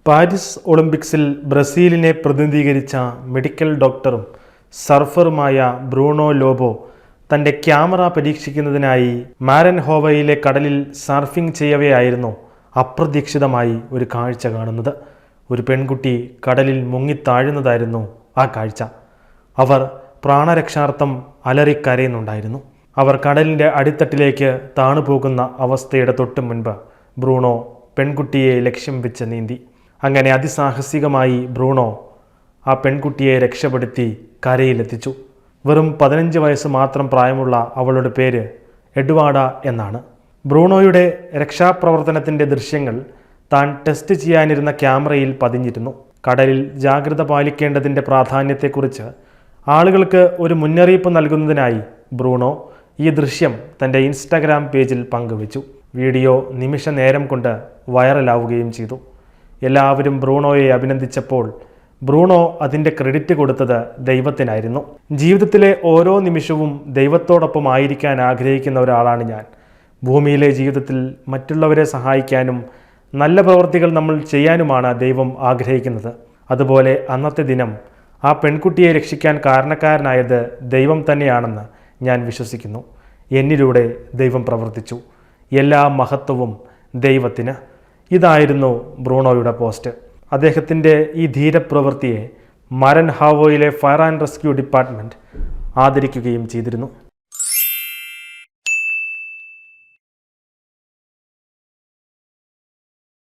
Paris ഒളിമ്പിക്സിൽ ബ്രസീലിനെ പ്രതിനിധീകരിച്ച medical ഡോക്ടറും സർഫറുമായ Bruno Lobo തൻ്റെ ക്യാമറ പരീക്ഷിക്കുന്നതിനായി മാരൻഹോവയിലെ കടലിൽ സർഫിംഗ് ചെയ്യവെയായിരുന്നു അപ്രതീക്ഷിതമായി ഒരു കാഴ്ച കാണുന്നത്. ഒരു പെൺകുട്ടി കടലിൽ മുങ്ങിത്താഴുന്നതായിരുന്നു ആ കാഴ്ച. അവർ പ്രാണരക്ഷാർത്ഥം അലറിക്കരയുന്നുണ്ടായിരുന്നു. അവർ കടലിൻ്റെ അടിത്തട്ടിലേക്ക് താണുപോകുന്ന അവസ്ഥയുടെ തൊട്ടു മുൻപ് ബ്രൂണോ പെൺകുട്ടിയെ ലക്ഷ്യം വെച്ച് നീന്തി. അങ്ങനെ അതിസാഹസികമായി ബ്രൂണോ ആ പെൺകുട്ടിയെ രക്ഷപ്പെടുത്തി കരയിലെത്തിച്ചു. വെറും 15 വയസ്സ് മാത്രം പ്രായമുള്ള അവളുടെ പേര് എഡ്വാർഡ എന്നാണ്. ബ്രൂണോയുടെ രക്ഷാപ്രവർത്തനത്തിൻ്റെ ദൃശ്യങ്ങൾ താൻ ടെസ്റ്റ് ചെയ്യാനിരുന്ന ക്യാമറയിൽ പതിഞ്ഞിരുന്നു. കടലിൽ ജാഗ്രത പാലിക്കേണ്ടതിൻ്റെ പ്രാധാന്യത്തെക്കുറിച്ച് ആളുകൾക്ക് ഒരു മുന്നറിയിപ്പ് നൽകുന്നതിനായി ബ്രൂണോ ഈ ദൃശ്യം തൻ്റെ ഇൻസ്റ്റാഗ്രാം പേജിൽ പങ്കുവച്ചു. വീഡിയോ നിമിഷ നേരം കൊണ്ട് വൈറലാവുകയും ചെയ്തു. എല്ലാവരും ബ്രൂണോയെ അഭിനന്ദിച്ചപ്പോൾ ബ്രൂണോ അതിൻ്റെ ക്രെഡിറ്റ് കൊടുത്തത് ദൈവത്തിനായിരുന്നു. ജീവിതത്തിലെ ഓരോ നിമിഷവും ദൈവത്തോടൊപ്പം ആയിരിക്കാൻ ആഗ്രഹിക്കുന്ന ഒരാളാണ് ഞാൻ. ഭൂമിയിലെ ജീവിതത്തിൽ മറ്റുള്ളവരെ സഹായിക്കാനും നല്ല പ്രവൃത്തികൾ നമ്മൾ ചെയ്യാനുമാണ് ദൈവം ആഗ്രഹിക്കുന്നത്. അതുപോലെ അന്നത്തെ ദിനം ആ പെൺകുട്ടിയെ രക്ഷിക്കാൻ കാരണക്കാരനായത് ദൈവം തന്നെയാണെന്ന് ഞാൻ വിശ്വസിക്കുന്നു. എന്നിലൂടെ ദൈവം പ്രവർത്തിച്ചു. എല്ലാ മഹത്വവും ദൈവത്തിന്. ഇതായിരുന്നു ബ്രൂണോയുടെ പോസ്റ്റ്. അദ്ദേഹത്തിൻ്റെ ഈ ധീരപ്രവൃത്തിയെ മാരൻഹോവയിലെ ഫയർ ആൻഡ് റെസ്ക്യൂ ഡിപ്പാർട്ട്മെൻറ്റ് ആദരിക്കുകയും ചെയ്തിരുന്നു.